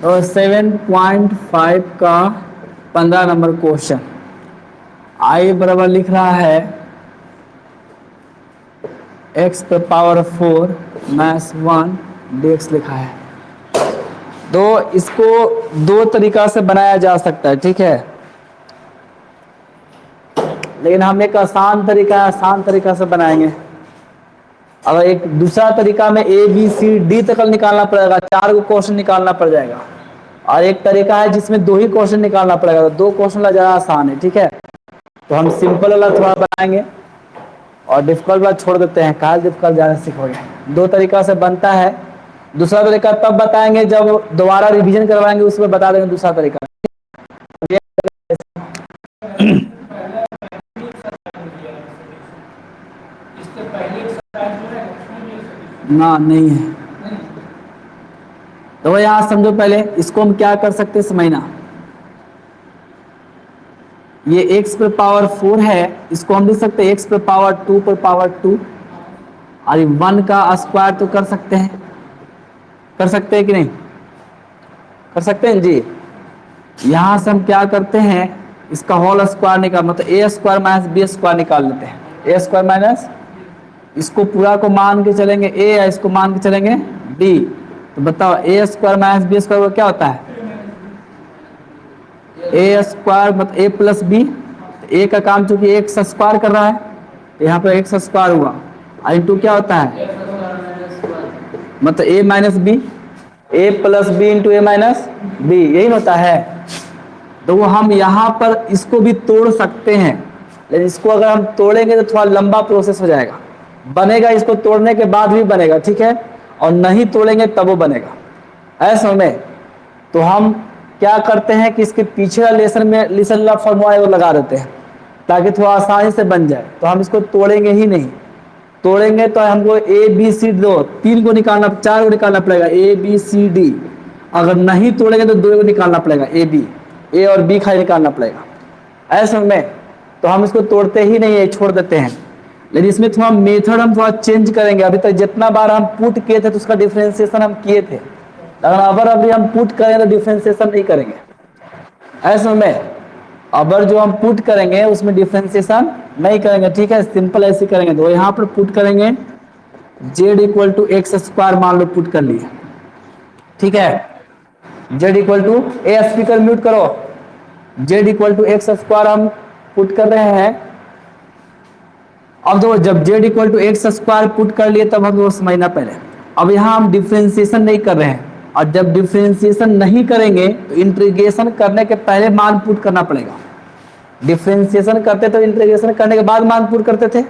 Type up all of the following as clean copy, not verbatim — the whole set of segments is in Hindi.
तो 7.5 का 15 नंबर क्वेश्चन आई बराबर लिख रहा है x पे पावर 4 माइनस 1 dx लिखा है। तो इसको दो तरीका से बनाया जा सकता है, ठीक है, लेकिन हम एक आसान तरीका से बनाएंगे। अगर एक दूसरा तरीका में ए बी सी डी तक निकालना पड़ेगा, 4 को क्वेश्चन निकालना पड़ जाएगा, और एक तरीका है जिसमें 2 ही क्वेश्चन निकालना पड़ेगा, तो 2 क्वेश्चन ज़्यादा आसान है, ठीक है। तो हम सिंपल वाला थोड़ा बनाएंगे और डिफिकल्ट वाला छोड़ देते हैं, काल डिफिकल्ट ज़्यादा सीखोगे। 2 तरीका से बनता है, दूसरा तरीका तब बताएंगे जब दोबारा रिवीजन करवाएंगे, उसमें बता देंगे दूसरा तरीका। ना नहीं है, तो यहां समझो पहले इसको हम क्या कर सकते हैं समझना। ये x पर पावर 4 है, इसको हम लिख सकते हैं x पर पावर 2 पर पावर 2, और 1 का स्क्वायर तो कर सकते हैं कि नहीं, कर सकते हैं जी। यहां से हम क्या करते हैं, इसका होल स्क्वायर निकाल, मतलब ए स्क्वायर माइनस बी स्क्वायर निकाल लेते हैं। ए स्क्वायर माइनस, इसको पूरा को मान के चलेंगे a या इसको मान के चलेंगे b, तो बताओ ए स्क्वायर माइनस बी स्क्वायर क्या होता है, ए स्क्वायर मतलब a प्लस बी। ए का काम चूंकि एक्स स्क्वायर कर रहा है, तो यहाँ पर एक्स स्क्वायर हुआ, और इंटू क्या होता है मतलब a minus B, A plus B into A minus B, यही होता है। तो वो हम यहाँ पर इसको भी तोड़ सकते हैं, लेकिन इसको अगर हम तोड़ेंगे तो थोड़ा लंबा प्रोसेस हो जाएगा, बनेगा इसको तोड़ने के बाद भी बनेगा, ठीक है, और नहीं तोड़ेंगे तब वो बनेगा, ऐसा में। तो हम क्या करते हैं कि इसके पीछे लेसन फॉर्मूला वो लगा देते हैं ताकि थोड़ा आसानी से बन जाए। तो हम इसको तोड़ेंगे ही नहीं, तोड़ेंगे तो हमको ए बी सी 3 को निकालना, 4 को निकालना पड़ेगा, ए बी सी डी। अगर नहीं तोड़ेंगे तो 2 को निकालना पड़ेगा, ए और बी खाली निकालना पड़ेगा, ऐसे में। तो हम इसको तोड़ते ही नहीं है, छोड़ देते हैं। लेकिन इसमें थोड़ा मेथड हम थोड़ा चेंज करेंगे। अभी तक जितना बार हम पुट किए थे तो उसका डिफरेंशिएशन हम किए थे, अगर अभी हम पुट करें तो डिफरेंशिएशन नहीं करेंगे, ऐसे में। अबर जो हम पुट करेंगे उसमें डिफरेंशिएशन नहीं करेंगे, ठीक है, सिंपल ऐसे करेंगे। तो यहाँ पर पुट करेंगे z equal to X square, मान लो पुट कर लिए, ठीक है, z equal to A speaker mute करो, z equal to X square हम पुट कर रहे हैं। अब देखो जब z equal to X square put कर लिए तब हम वो समझना पहले। अब यहाँ हम डिफरेंशिएशन नहीं कर रहे हैं, और जब डिफरेंशिएशन नहीं करेंगे तो इंटीग्रेशन करने के पहले मान पुट करना पड़ेगा। डिफरेंशिएशन करते तो इंटीग्रेशन करने के बाद मान पुट करते थे,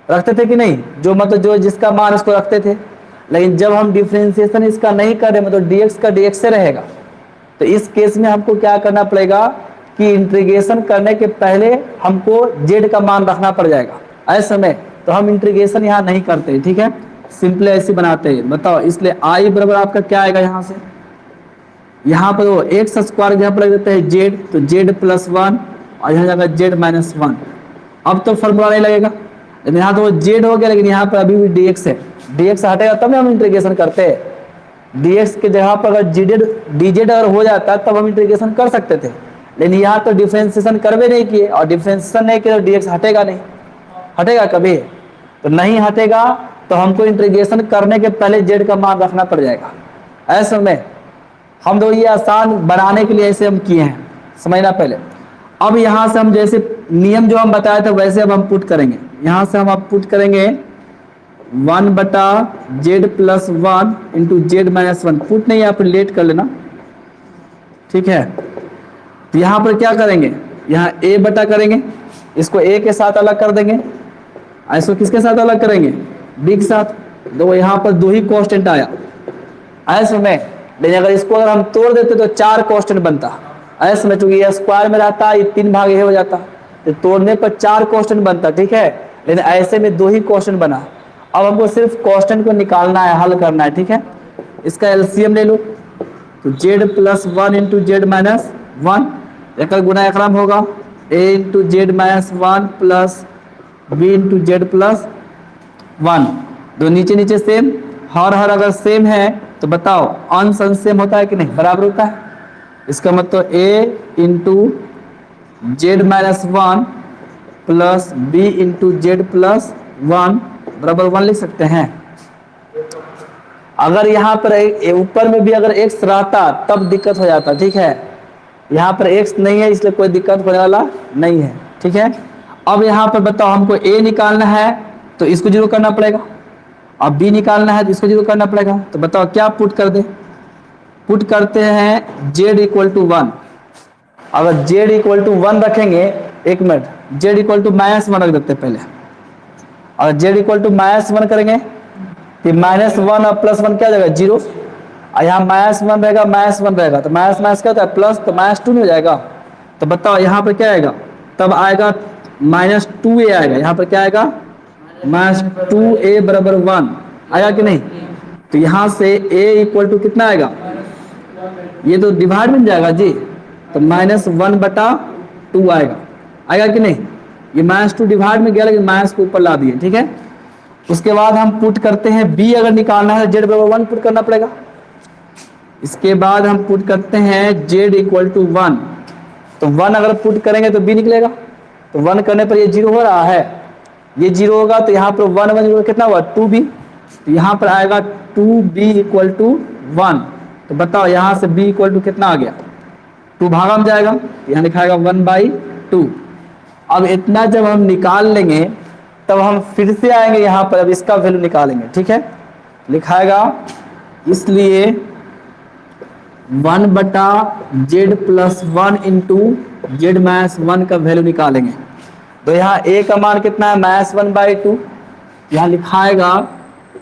रखते थे कि नहीं, जो मतलब जो जिसका मान उसको रखते थे। लेकिन जब हम डिफरेंशिएशन इसका नहीं कर रहे, मतलब dx का dx से रहेगा, तो इस केस में हमको क्या करना पड़ेगा कि इंटीग्रेशन करने के पहले हमको z का मान रखना पड़ जाएगा, ऐसे में। तो हम इंटीग्रेशन यहाँ नहीं करते, ठीक है, सिंपल ऐसे बनाते हैं। बताओ, इसलिए i बराबर आपका क्या आएगा, यहाँ से यहाँ पर वो एक्स स्क्वायर यहाँ पर लग देते हैं z, तो z प्लस 1, और यहाँ जाएगा z माइनस 1। अब तो फॉर्मूला नहीं लगेगा, लेकिन यहाँ तो वो z हो गया, लेकिन यहाँ पर अभी भी dx है, dx हटेगा तब हम इंटीग्रेशन करते हैं। dx के जगह पर अगर dz अगर हो जाता तब हम इंटीग्रेशन कर सकते थे, लेकिन यहाँ तो डिफरेंशिएशन करवे नहीं किए, और डिफरेंशिएशन नहीं किए तो dx हटेगा नहीं, हटेगा कभी तो नहीं हटेगा। तो हमको इंटीग्रेशन करने के पहले z का मान रखना पड़ जाएगा, ऐसे में। हम तो ये आसान बनाने के लिए ऐसे हम किए हैं, समझना पहले। अब यहाँ से हम जैसे नियम जो हम बताए थे वैसे अब हम पुट करेंगे। यहाँ से हम अब पुट करेंगे 1/z plus 1 into z minus 1। Put नहीं, यहाँ पर लेट कर लेना, ठीक है। तो यहाँ पर क्या करेंगे, यहाँ a बटा करेंगे, इसको a के साथ अलग कर देंगे, इसको किसके साथ अलग करेंगे, b के साथ। तो यहाँ पर 2 ही कांस्टेंट आया, ऐसे में। लेकिन अगर इसको अगर हम तोड़ देते तो 4 कांस्टेंट बनता, ऐसे में। चूंकि ये स्क्वायर में रहता है, ये 3 भाग ये हो जाता, तो तोड़ने पर 4 कांस्टेंट बनता, ठीक है। लेकिन ऐसे में 2 ही कांस्टेंट बना। अब हमको सिर्फ कांस्टेंट को निकालना है, हल करना है, ठीक है। इसका एलसीएम ले लो, तो z plus 1 into Z minus 1, एक गुना एकराम होगा a into Z minus 1 plus b into Z plus 1। दो नीचे नीचे सेम, हर अगर सेम है तो बताओ अंश अंश सेम होता है कि नहीं, बराबर होता है। इसका मतलब a into Z minus one plus B into Z plus one बराबर 1 लिख सकते हैं। अगर यहाँ पर ऊपर में भी अगर x रहता तब दिक्कत हो जाता, ठीक है। यहाँ पर x नहीं है इसलिए कोई दिक्कत होने वाला नहीं है, ठीक है। अब यहाँ पर बताओ हमको a निकालना है तो इसको जीरो करना पड़ेगा, अब b निकालना है तो इसको जीरो करना पड़ेगा। तो बताओ क्या पुट कर दे, पुट करते हैं z इक्वल टू 1। अगर z इक्वल टू 1 रखेंगे, एक मिनट, z इक्वल टू -1 रख देते हैं पहले। अगर z इक्वल टू -1 करेंगे तो -1 और +1 क्या हो जाएगा, 0। और यहाँ -1 रहेगा, -1 रहेगा तो माइनस माइनस क्या होता है प्लस, तो -2 नहीं हो जाएगा। तो बताओ यहाँ पर क्या आएगा, तब आएगा -2a आएगा। यहाँ पर क्या आएगा, -2a बराबर 1 आएगा कि नहीं। तो यहाँ से a इक्वल टू कितना आएगा, ये तो डिवाइड बन जाएगा जी, तो -1/2 आएगा, आएगा कि नहीं। ये -2 डिवाइड में गया लेकिन माइनस को ऊपर ला दिए, ठीक है। उसके बाद हम पुट करते हैं b, अगर निकालना है z बराबर 1 पुट करना पड़ेगा। इसके बाद हम पुट करते हैं z इक्वल टू 1, तो 1 अगर पुट करेंगे तो b निकलेगा। तो 1 करने पर ये 0 हो रहा है, ये 0 होगा तो यहाँ पर 1 1 कितना हुआ 2b, तो यहाँ पर आएगा 2b इक्वल टू 1। तो बताओ यहाँ से b इक्वल टू कितना आ गया, 2 भागा में जाएगा, यहाँ लिखाएगा 1/2। अब इतना जब हम निकाल लेंगे तब हम फिर से आएंगे यहाँ पर, अब इसका वैल्यू निकालेंगे, ठीक है। लिखाएगा इसलिए 1/z plus 1 into Z minus 1 का वैल्यू निकालेंगे। तो यहाँ a का मान कितना है -1/2, यहाँ लिखाएगा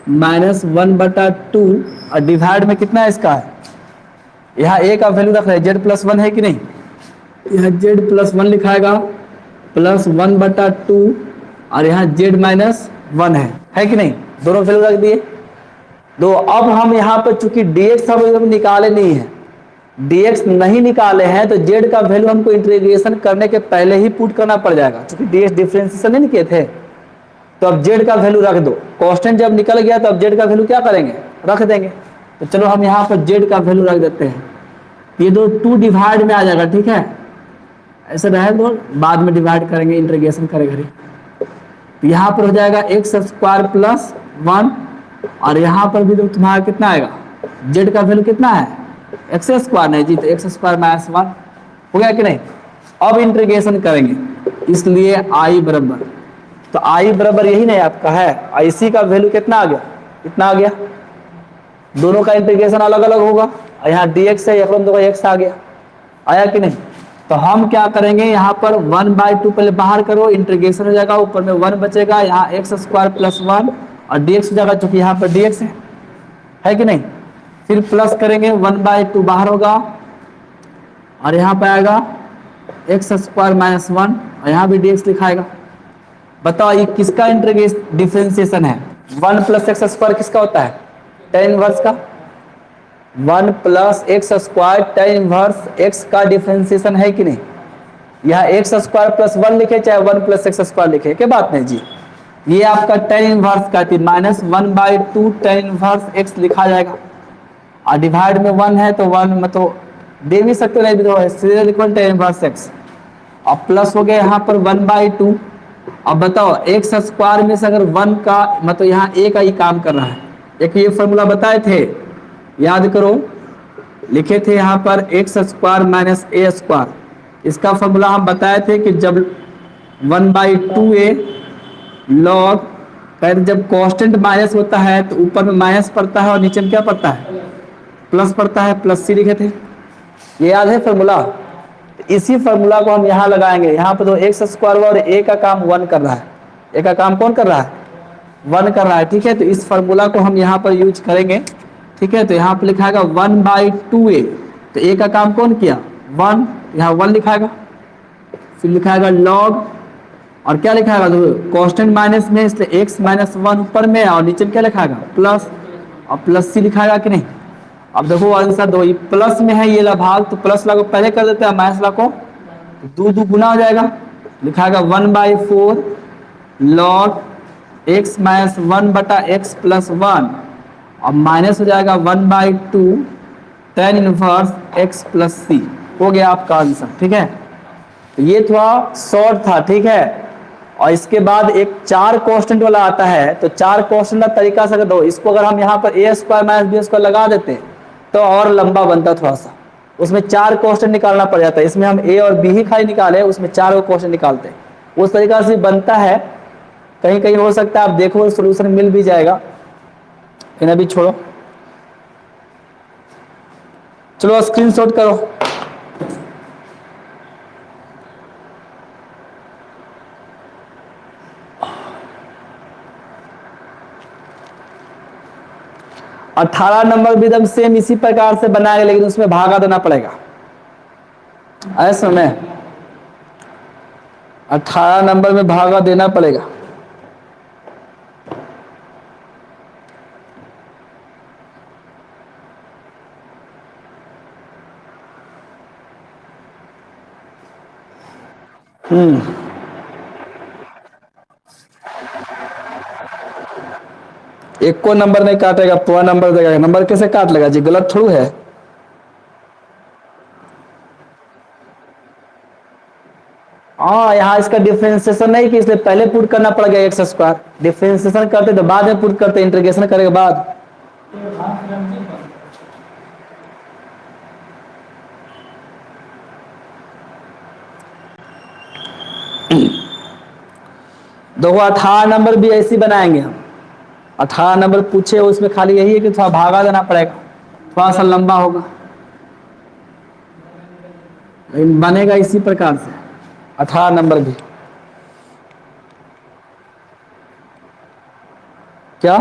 -1/2 और डिवाइड में कितना है इसका है, यहाँ a का वैल्यू रख रहे हैं z प्लस 1 है कि नहीं, यहाँ z प्लस 1 लिखाएगा प्लस 1/2 और यहाँ z माइनस 1 है कि नहीं, दोनों वैल्यू रख दिए। दो अब हम यहाँ पर चूंकि dx हम निकाले नहीं है, dx नहीं निकाले हैं तो z का वैल्यू हमको इंटीग्रेशन करने के पहले ही पुट करना पड़ जाएगा, चूंकि dx डिफरेंशिएशन नहीं किए थे। तो अब z का वैल्यू रख दो, कांस्टेंट जब निकल गया तो अब z का वैल्यू क्या करेंगे, रख देंगे। तो चलो हम यहाँ पर z का वैल्यू रख देते हैं, ये दो 2 डिवाइड में आ जाएगा, ठीक है। ऐसे रहे दो, बाद में डिवाइड करेंगे, इंटीग्रेशन करेंगे। तो यहाँ पर हो जाएगा x² प्लस 1 और यहाँ पर भी तो तुम्हारा कितना आएगा, z का वैल्यू कितना है x² नहीं जी, तो x² माइनस 1 हो गया कि नहीं। अब इंटीग्रेशन करेंगे, इसलिए i बराबर, तो i बराबर यही नहीं आपका है, ic का वैल्यू कितना आ गया, इतना आ गया। दोनों का इंटीग्रेशन अलग अलग होगा, यहाँ dx है, x आ गया, आया कि नहीं। तो हम क्या करेंगे, यहाँ पर 1/2 पहले बाहर करो, इंटीग्रेशन हो जाएगा, ऊपर में 1 बचेगा, यहाँ x² प्लस 1 और dx हो जाएगा, चूंकि यहाँ पर dx है कि नहीं। फिर प्लस करेंगे, 1/2 बाहर होगा और यहाँ पर आएगा x² माइनस 1 और यहाँ भी dx लिखाएगा। बताओ ये किसका इंटीग्रेशन डिफरेंशिएशन है, 1 प्लस x² किसका होता है, tan इनवर्स का। 1 plus x² tan inverse x का डिफरेंशिएशन है कि नहीं। यह x² प्लस 1 लिखे चाहे 1 प्लस x² लिखे, क्या बात नहीं जी। ये आपका tan इनवर्स का -1/2 tan इनवर्स x लिखा जाएगा और डिवाइड में 1 है तो 1 मतलब दे भी सकते नहीं भी, तो सीधे लिखो tan इनवर्स x। अब प्लस हो गया यहाँ पर 1/2। अब बताओ x² में से अगर 1 का मतलब यहाँ a का ही काम कर रहा है, एक ये फॉर्मूला बताए थे, याद करो, लिखे थे यहाँ पर x² माइनस a²। इसका फॉर्मूला हम बताए थे कि जब 1/2a लॉग कहते जब कांस्टेंट माइनस होता है तो ऊपर में माइनस पड़ता है और नीचे में क्या पड़ता है, प्लस पड़ता है, प्लस c लिखे थे, ये याद है फॉर्मूला। इसी फॉर्मूला को हम यहाँ लगाएंगे, यहाँ पर तो x² और a का काम 1 कर रहा है, a का काम कौन कर रहा है, 1 कर रहा है, ठीक है। तो इस फॉर्मूला को हम यहाँ पर यूज करेंगे, ठीक है। तो यहाँ पर लिखाएगा 1/2a, तो a का काम कौन किया 1, यहाँ 1 लिखाएगा, फिर लिखाएगा लॉग और क्या लिखाएगा, कांस्टेंट माइनस में इसलिए x माइनस 1 ऊपर में और नीचे में क्या लिखाएगा प्लस, और प्लस c लिखाएगा कि नहीं। अब देखो आंसर दो, ये प्लस में है ये ला भाग, तो प्लस ला को पहले कर देते हैं, माइनस ला को 2 गुना हो जाएगा, लिखाएगा 1/4 log x minus 1/x plus 1 और माइनस हो जाएगा 1/2 tan इनवर्स x प्लस सी। हो गया आपका आंसर। ठीक है, तो ये थोड़ा शॉर्ट था। ठीक है, और इसके बाद एक 4 कांस्टेंट वाला आता है, तो 4 कांस्टेंट का तरीका से दो, इसको अगर हम यहाँ पर a square minus B square लगा देते तो और लंबा बनता थोड़ा सा, उसमें 4 कांस्टेंट निकालना पड़ जाता है। इसमें हम a और b ही खाली निकाले, उसमें 4 कांस्टेंट निकालते हैं, उस तरीका से बनता है। कहीं कहीं हो सकता है आप देखो सोल्यूशन मिल भी जाएगा, लेकिन अभी छोड़ो। चलो स्क्रीनशॉट करो। अठारह नंबर भी एकदम सेम इसी प्रकार से बनाएगा, लेकिन उसमें भागा देना पड़ेगा। ऐसा में 18 नंबर में भागा देना पड़ेगा। एक को नंबर नहीं काटेगा, पूरा नंबर देगा। नंबर कैसे काट लेगा जी, गलत थोड़ा है। हाँ, यहाँ इसका डिफरेंशिएशन नहीं कि इसलिए पहले पुट करना पड़ेगा एक्स स्क्वायर। डिफरेंशिएशन करते तो बाद में पुट करते, इंटीग्रेशन करेंगे बाद। देखो 18 नंबर भी ऐसी बनाएंगे हम। 18 नंबर पूछे उसमें खाली यही है कि थोड़ा भागा देना पड़ेगा, थोड़ा सा लंबा होगा, लेकिन बनेगा इसी प्रकार से 18 नंबर भी। क्या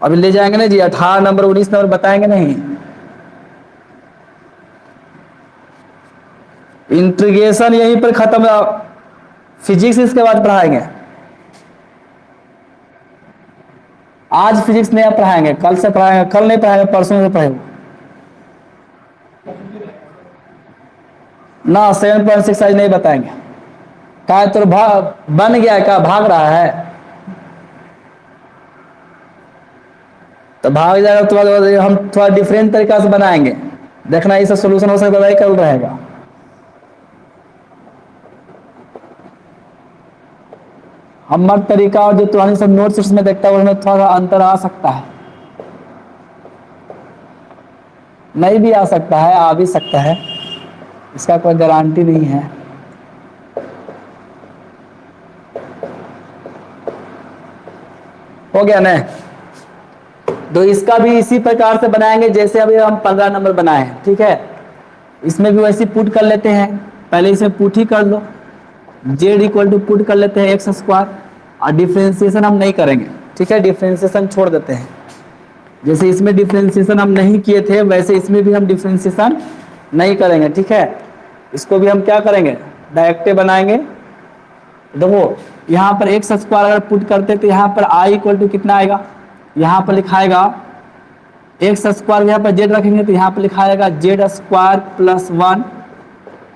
अभी ले जाएंगे ना जी, 18 नंबर 19 नंबर बताएंगे नहीं। इंटीग्रेशन यहीं पर खत्म, फिजिक्स इसके बाद पढ़ाएंगे। आज फिजिक्स नहीं पढ़ाएंगे, कल से पढ़ाएंगे, कल नहीं पढ़ाएंगे, परसों से पढ़ेंगे ना। 7.6 आज नहीं बताएंगे। क्या तो बन गया, क्या भाग रहा है तो भाग जाएगा। तो हम थोड़ा डिफरेंट तरीका से बनाएंगे, देखना इसका सोल्यूशन हो सकता है, कल रहेगा। हमारा तरीका और जो तुम्हारी सब नोट्स में देखता है उसमें थोड़ा अंतर आ सकता है, नहीं भी आ सकता है, आ भी सकता है, इसका कोई गारंटी नहीं है। हो गया ना, तो इसका भी इसी प्रकार से बनाएंगे जैसे अभी हम 15 नंबर बनाए हैं। ठीक है, इसमें भी वैसे पुट कर लेते हैं, पहले इसे पुट ही कर लो। जेड इक्वल टू पुट कर लेते हैं एक्स स्क्वायर, और डिफ्रेंसिएशन हम नहीं करेंगे। ठीक है, डिफ्रेंसिएशन छोड़ देते हैं। जैसे इसमें डिफ्रेंसिएशन हम नहीं किए थे, वैसे इसमें भी हम डिफ्रेंसिएशन नहीं करेंगे। ठीक है, इसको भी हम क्या करेंगे, डायरेक्ट बनाएंगे। देखो यहाँ पर एक्स स्क्वायर अगर पुट करते तो यहाँ पर आई इक्वल टू कितना आएगा, यहाँ पर लिखाएगा एक्स स्क्वायर, यहाँ पर जेड रखेंगे तो यहाँ पर लिखाएगा जेड स्क्वायर प्लस 1,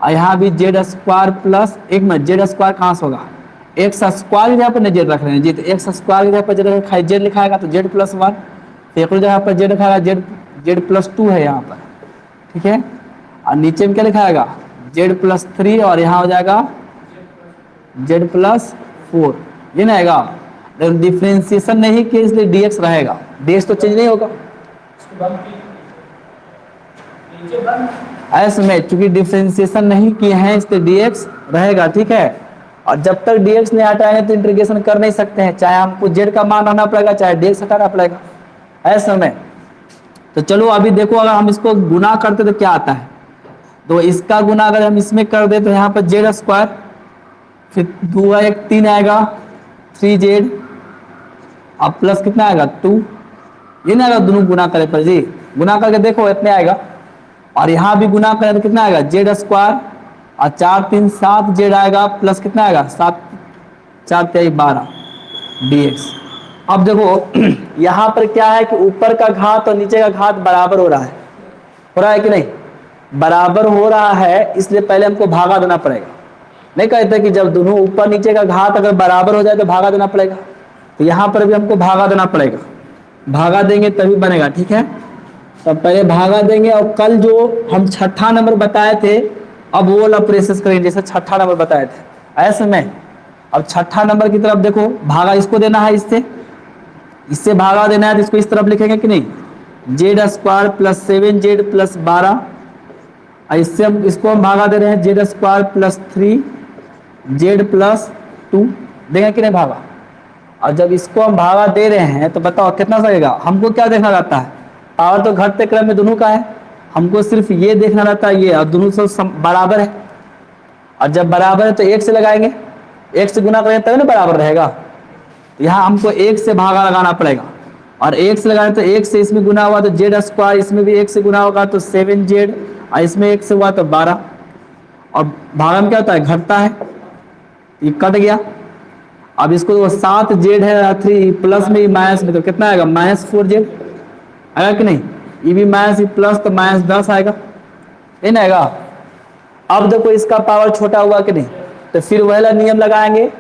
और यहाँ भी जेड स्क्वायर प्लस 1 में जेड स्क्वायर कहाँ से होगा, एक्स स्क्वायर यहाँ पर जेड रख रहे हैं जी, तो एक्स स्क्वायर यहाँ पर जेड लिखाएगा तो जेड प्लस 1, तो एक जगह पर जेड लिखाएगा जेड प्लस 2 है यहाँ पर। ठीक है, और नीचे में क्या लिखाएगा जेड प्लस 3, और यहाँ हो जाएगा जेड प्लस 4। ये ना आएगा, डिफ्रेंसिएशन नहीं किया इसलिए dx रहेगा, dx तो चेंज नहीं होगा ऐसे में, चूंकि डिफ्रेंसिएशन नहीं किए हैं इसलिए dx रहेगा। ठीक है, और जब तक dx नहीं हटाएंगे तो इंटीग्रेशन कर नहीं सकते हैं, चाहे हमको z का मान रहना पड़ेगा चाहे dx हटाना पड़ेगा ऐसे में। तो चलो अभी देखो, अगर हम इसको गुना करते तो क्या आता है, तो इसका गुना अगर हम इसमें कर दे तो यहाँ पर जेड स्क्वायर, फिर 2 1 3 आएगा 3z, अब प्लस कितना आएगा 2, ये ना आएगा दोनों गुना करे पर जी, गुना करके देखो इतने आएगा, और यहाँ भी गुना करें तो कितना आएगा जेड स्क्वायर, और 4 3 7 जेड आएगा, प्लस कितना आएगा 7 4 3 12 dx। अब देखो यहाँ पर क्या है कि ऊपर का घात और नीचे का घात बराबर हो रहा है कि नहीं, बराबर हो रहा है, इसलिए पहले हमको भागा देना पड़ेगा। नहीं कहते कि जब दोनों ऊपर नीचे का घात अगर बराबर हो जाए तो भागा देना पड़ेगा, तो यहाँ पर भी हमको भागा देना पड़ेगा, भागा देंगे तभी बनेगा। ठीक है, तो पहले भागा देंगे और कल जो हम छठा नंबर बताए थे अब वो वाला प्रोसेस करेंगे जैसे छठा नंबर बताए थे ऐसे में। अब छठा नंबर की तरफ देखो, भागा इसको देना है, इससे भागा देना है तो इसको इस तरफ लिखेंगे कि नहीं, Z square plus 7z plus 12, इससे हम इसको हम भागा दे रहे हैं Z square plus 3z plus 2, देंगे कि नहीं भागा। और जब इसको हम भागा दे रहे हैं तो बताओ कितना लगेगा, हमको क्या देखना रहता है, पावर तो घटते क्रम में दोनों का है, हमको सिर्फ ये देखना रहता है ये, और दोनों से बराबर है। और जब बराबर है तो एक से लगाएंगे, एक से गुना करेंगे तभी ना बराबर रहेगा। यहाँ हमको एक से भागा लगाना पड़ेगा, और एक से लगाने तो एक से इसमें गुना हुआ तो जेड स्क्वायर, इसमें भी एक से गुना होगा तो 7z, और इसमें एक से हुआ तो 12, और भागा में क्या होता है घटता है, ये कट गया। अब इसको 7z है 3 प्लस में माइनस में तो कितना आएगा -4z आएगा कि नहीं, ये भी माइनस प्लस तो -10 आएगा, नहीं ना आएगा। अब देखो इसका पावर छोटा हुआ कि नहीं, तो फिर वही नियम लगाएंगे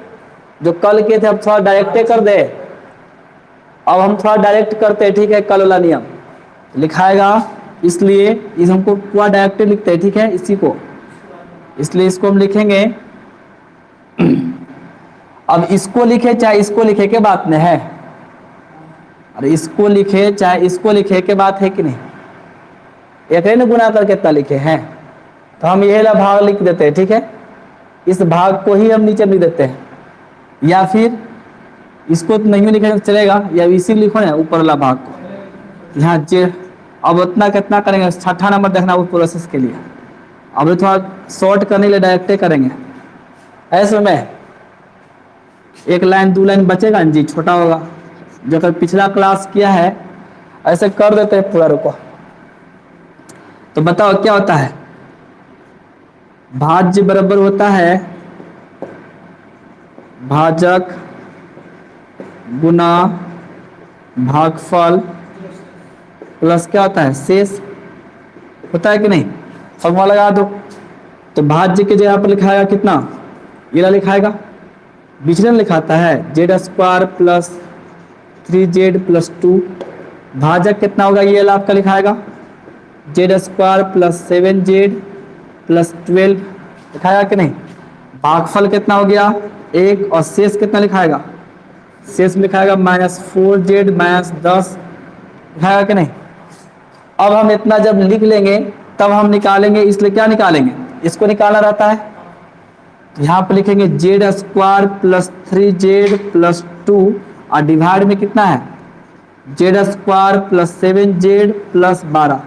जो कल के थे, अब थोड़ा डायरेक्टे कर दे, अब हम थोड़ा डायरेक्ट करते हैं। ठीक है, कल वाला नियम लिखाएगा, इसलिए इस हमको पूरा डायरेक्ट लिखते हैं। ठीक है, इसी को, इसलिए इसको हम लिखेंगे। अब इसको लिखे चाहे इसको लिखे के बात में है, अरे इसको लिखे चाहे इसको लिखे के बात है कि नहीं, एक ने गुना करके इतना लिखे हैं तो हम यही वाला भाग लिख देते हैं। ठीक है, इस भाग को ही हम नीचे लिख देते हैं, या फिर इसको तो नहीं लिखे चलेगा, या इसी लिखो ना ऊपर वाला भाग को यहाँ जे। अब उतना कितना करेंगे, छठा नंबर देखना उस प्रोसेस के लिए, अब थोड़ा शॉर्ट करने के लिए डायरेक्टे करेंगे। ऐसे में एक लाइन 2 लाइन बचेगा जी, छोटा होगा, जो अगर पिछला क्लास किया है ऐसे कर देते हैं पूरा। रुको, तो बताओ क्या होता है, भाज्य बराबर होता है भाजक गुना भागफल प्लस क्या होता है शेष, होता है कि नहीं, फॉर्मूला लगा दो। तो भाज्य के जगह पर लिखाएगा कितना, ये लिखाएगा, बीच में लिखाता है Z square plus 3z plus 2, भाजक कितना होगा ये आपका लिखाएगा Z square plus 7z plus 12, लिखाएगा कि नहीं। भागफल कितना हो गया 1, और शेष कितना लिखाएगा, शेष लिखाएगा -4z -10, लिखाएगा कि नहीं। अब हम इतना जब लिख लेंगे तब हम निकालेंगे, इसलिए क्या निकालेंगे, इसको निकालना रहता है। यहाँ पर लिखेंगे Z square plus 3z plus 2, और डिवाइड में कितना है Z square plus 7z plus 12।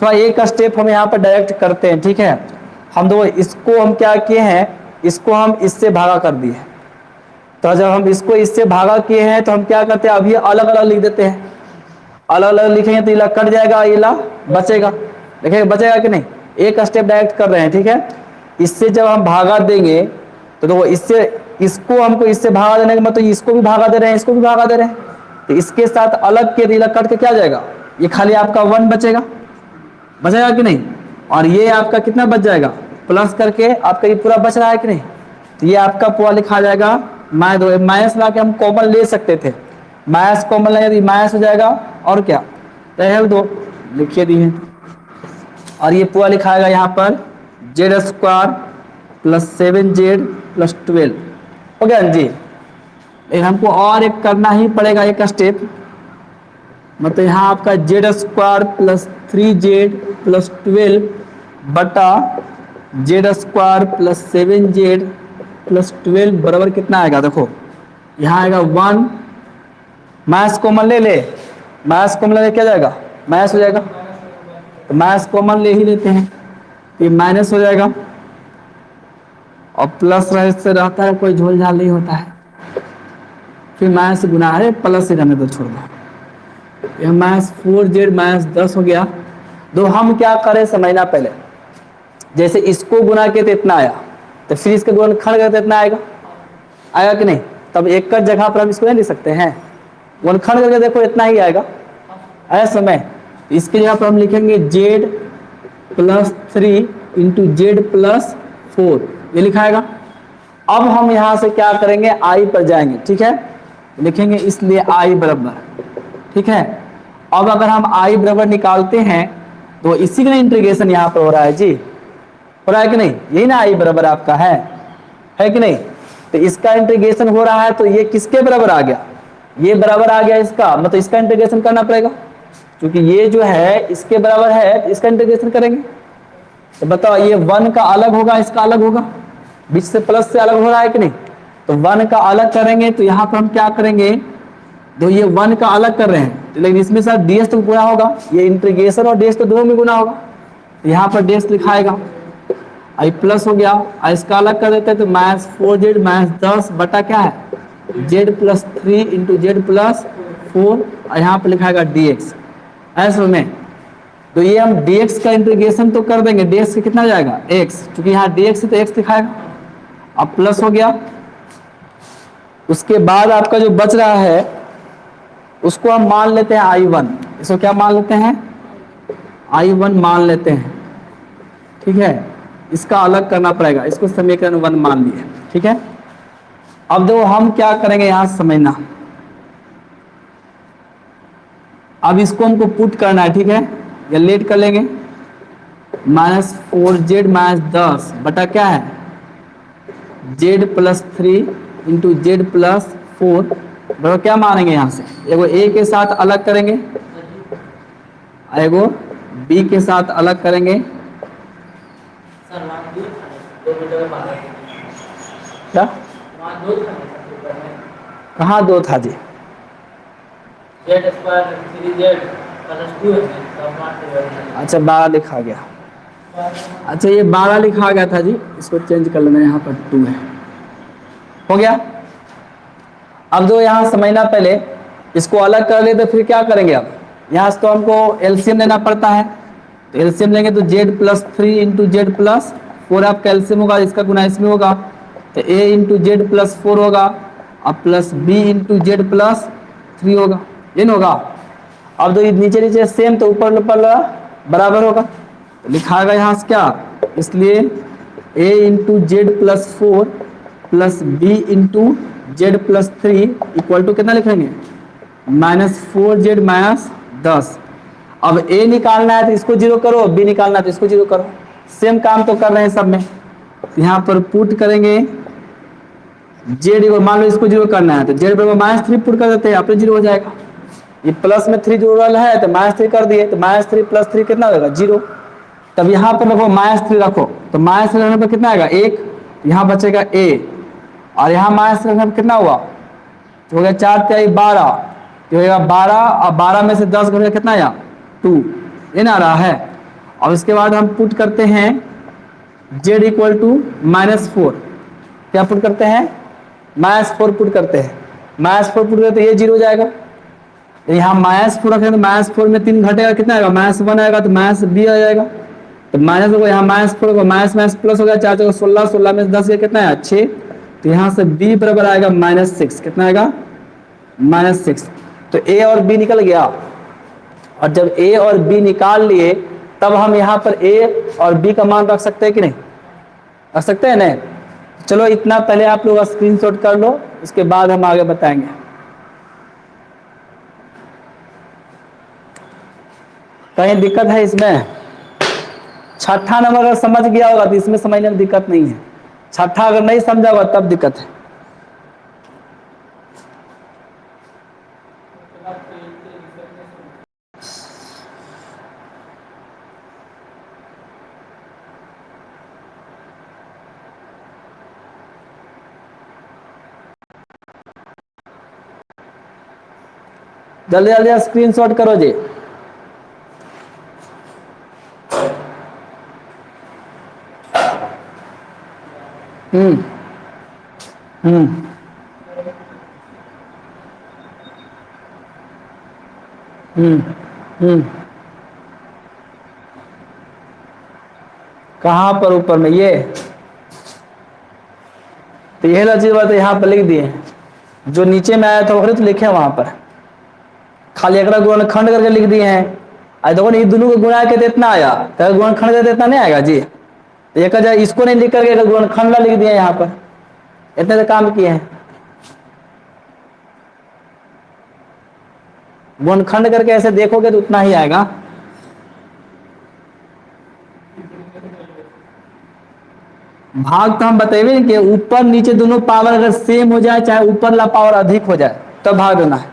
थोड़ा एक स्टेप हम यहाँ पर डायरेक्ट करते हैं। ठीक है, हम दो इसको हम क्या किए हैं, इसको हम इससे भागा कर दिए, तो जब हम इसको इससे भागा किए हैं तो हम क्या करते हैं, अभी अलग अलग लिख देते हैं, अलग अलग लिखेंगे तो इला कट जाएगा, इला बचेगा, देखिए बचेगा कि नहीं, एक स्टेप डायरेक्ट कर रहे हैं। ठीक है, इससे जब हम भागा देंगे तो देखो इससे इसको हमको इससे भागा देने का मतलब इसको भी भागा दे रहे हैं, इसको भी भागा दे रहे हैं, तो इसके साथ अलग के इला कट के क्या जाएगा, ये खाली आपका 1 बचेगा कि नहीं, और ये आपका कितना बच जाएगा प्लस करके आपका ये पूरा बच रहा है कि नहीं, तो ये आपका पूरा लिखा जाएगा माइनस ला के हम कॉमन ले सकते थे, माइनस कॉमन लेंगे तो माइनस हो जाएगा, और क्या रहे 2 लिखिए दिए, और ये पूरा लिखाएगा यहाँ पर Z square plus 7z plus 12 हो गया जी। लेकिन हमको और एक करना ही पड़ेगा एक स्टेप, मतलब यहाँ आपका Z square plus 3z plus 12 बटा Z square plus 7z plus 12 बराबर कितना आएगा, देखो यहाँ आएगा 1, माइनस कॉमन ले, माइनस कॉमन ले क्या जाएगा माइनस हो जाएगा, तो माइनस कॉमन ले ही लेते हैं, ये माइनस हो जाएगा, और प्लस से रहता है कोई झोल झाल नहीं होता है, फिर माइनस से गुना है, प्लस से रहने दो छोड़ दो, यह -4z -10 हो गया। तो हम क्या करें समझना पहले, जैसे इसको गुना किए तो इतना आया, तो फिर इसके गुणनखंड करते इतना आएगा कि नहीं, तब एक का जगह पर हम इसको नहीं लिख सकते हैं, गुणनखंड करके देखो इतना ही आएगा। ऐसे में इसकी जगह पर हम लिखेंगे z plus 3 into Z plus 4, ये लिखाएगा, अब हम यहां से क्या करेंगे, आई पर जाएंगे, ठीक है, लिखेंगे इसलिए आई बराबर, ठीक है। अब अगर हम आई बराबर निकालते हैं तो इसी का इंटीग्रेशन यहाँ पर हो रहा है जी, हो रहा है कि नहीं, यही ना आई बराबर आपका है कि नहीं। तो इसका इंटीग्रेशन हो रहा है तो ये किसके बराबर आ गया, ये बराबर आ गया इसका, मतलब इसका इंटीग्रेशन करना पड़ेगा क्योंकि ये जो है इसके बराबर है, इसका इंटीग्रेशन करेंगे। तो बताओ ये 1 का अलग होगा, इसका अलग होगा, बीच से प्लस से अलग हो रहा है कि नहीं। तो 1 का अलग करेंगे तो यहाँ पर हम क्या करेंगे, तो ये 1 का अलग कर रहे हैं तो लेकिन इसमें सर ds तो गुना होगा, ये इंटीग्रेशन और ds तो दोनों में गुना होगा, तो यहाँ पर ds लिखाएगा, आई प्लस हो गया, इसका अलग कर देते हैं तो -4z -10 बटा क्या है z+3 इंटू z+4 और यहाँ पर लिखाएगा dx ऐसे में। तो ये हम dx का इंटीग्रेशन तो कर देंगे, dx से कितना जाएगा x, क्योंकि यहाँ dx से तो x लिखाएगा, अब प्लस हो गया। उसके बाद आपका जो बच रहा है उसको हम मान लेते हैं I1, इसको क्या मान लेते हैं I1 मान लेते हैं, ठीक है, इसका अलग करना पड़ेगा, इसको समीकरण 1 मान लिए, ठीक है। अब देखो हम क्या करेंगे यहां समझना, अब इसको हमको पुट करना है, ठीक है, या लेट कर लेंगे, -4z -10 बटा क्या है z+3 इंटू z+4 बराबर क्या मानेंगे यहाँ से, एगो a के साथ अलग करेंगे, एगो b के साथ अलग करेंगे, क्या कहाँ 2 था जी, अच्छा 12 लिखा गया, अच्छा ये 12 लिखा गया था जी, इसको चेंज कर लेना, यहाँ पर 2 है, हो गया। अब जो यहाँ समझना, पहले इसको अलग कर ले तो फिर क्या करेंगे, अब यहाँ से तो हमको एलसीएम लेना पड़ता है, तो एलसीएम लेंगे तो z+3 इंटू z+4 आपका एलसीएम होगा, इसका गुना इसमें होगा तो a इंटू z+4 होगा, अब प्लस b इंटू z+3 होगा, ये होगा। अब तो नीचे नीचे सेम तो ऊपर ऊपर बराबर होगा, तो लिखाएगा यहाँ से क्या, इसलिए a into z+4 plus b into z+3 equal to कितना लिखेंगे -4z -10। अब a निकालना है तो इसको जीरो करो, b निकालना है तो इसको जीरो करो, सेम काम तो कर रहे हैं सब में। यहाँ पर पुट करेंगे z, मान लो इसको जीरो करना है तो z बराबर -3 पुट कर देते हैं, आप जीरो हो जाएगा, ये प्लस में 3 जोड़ल है तो -3 कर दिए, तो -3 + 3 कितना होगा 0। तब यहाँ पर रखो -3 रखो, तो -3 रखने पर कितना आएगा 1, यहाँ बचेगा a, और यहाँ -3 रखने पर कितना हुआ, तो हो गया 4 × 12, तो होगा 12, और 12 में से 10 घटेगा कितना आया 2, ये ना रहा है। और उसके बाद हम पुट करते हैं z इक्वल टू -4, क्या पुट करते हैं -4 पुट करते हैं, -4 पुट करते ये 0 हो जाएगा, तो यहाँ -4 रखें तो -4 में 3 घटेगा कितना आएगा -1 आएगा, तो -b आ जाएगा, तो माइनस होगा यहाँ -4 होगा, माइनस प्लस हो गया, 4 × 16, 16 में 10 ये कितना है 6, तो यहाँ से b बराबर आएगा -6, कितना आएगा -6। तो a और b निकल गया, और जब a और b निकाल लिए तब हम यहाँ पर a और b का मान रख सकते हैं कि नहीं, रख सकते हैं नहीं। चलो इतना पहले आप लोग स्क्रीनशॉट कर लो, उसके बाद हम आगे बताएंगे। कहीं दिक्कत है इसमें, छठा नंबर अगर समझ गया होगा तो इसमें समझने में दिक्कत नहीं है, छठा अगर नहीं समझा होगा तब दिक्कत है। जल्दी जल्दी स्क्रीनशॉट करो जी। कहाँ पर ऊपर में ये, तो यह चीज बात यहाँ पर लिख दिए, जो नीचे में आया था वो तो लिखे वहां पर, खाली एक गुणनखंड करके लिख दिए हैं। देखो ये दोनों को गुणा के इतना आया, तो गुणनखंड करके इतना नहीं आएगा जी, तो एक इसको नहीं लिख करके गुणनखंड लिख दिए यहाँ पर, इतने तो काम किए हैं। गुणनखंड करके ऐसे देखोगे तो उतना ही आएगा। भाग तो हम बताइए कि ऊपर नीचे दोनों पावर अगर सेम हो जाए, चाहे ऊपर वाला पावर अधिक हो जाए, तो भाग देना है।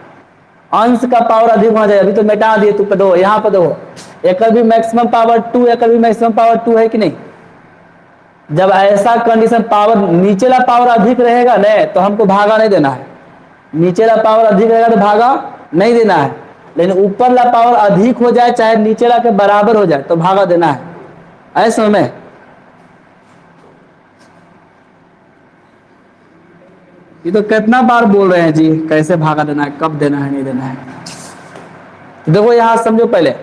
अंश का पावर अधिक हो जाए, अभी तो मिटा दिए, तू पे दो, यहाँ पे दो, एक भी मैक्सिमम पावर 2, एक भी मैक्सिमम पावर 2 है कि नहीं। जब ऐसा कंडीशन पावर नीचे वाला पावर अधिक रहेगा ना, तो हमको भागा नहीं देना है। नीचे वाला पावर अधिक रहेगा तो भागा नहीं देना है, लेकिन ऊपर वाला पावर अधिक हो जाए, चाहे नीचे वाला के बराबर हो जाए, तो भागा देना है। ऐसे में ये तो कितना बार बोल रहे हैं जी, कैसे भागा देना है, कब देना है, नहीं देना है। तो देखो यहां समझो पहले।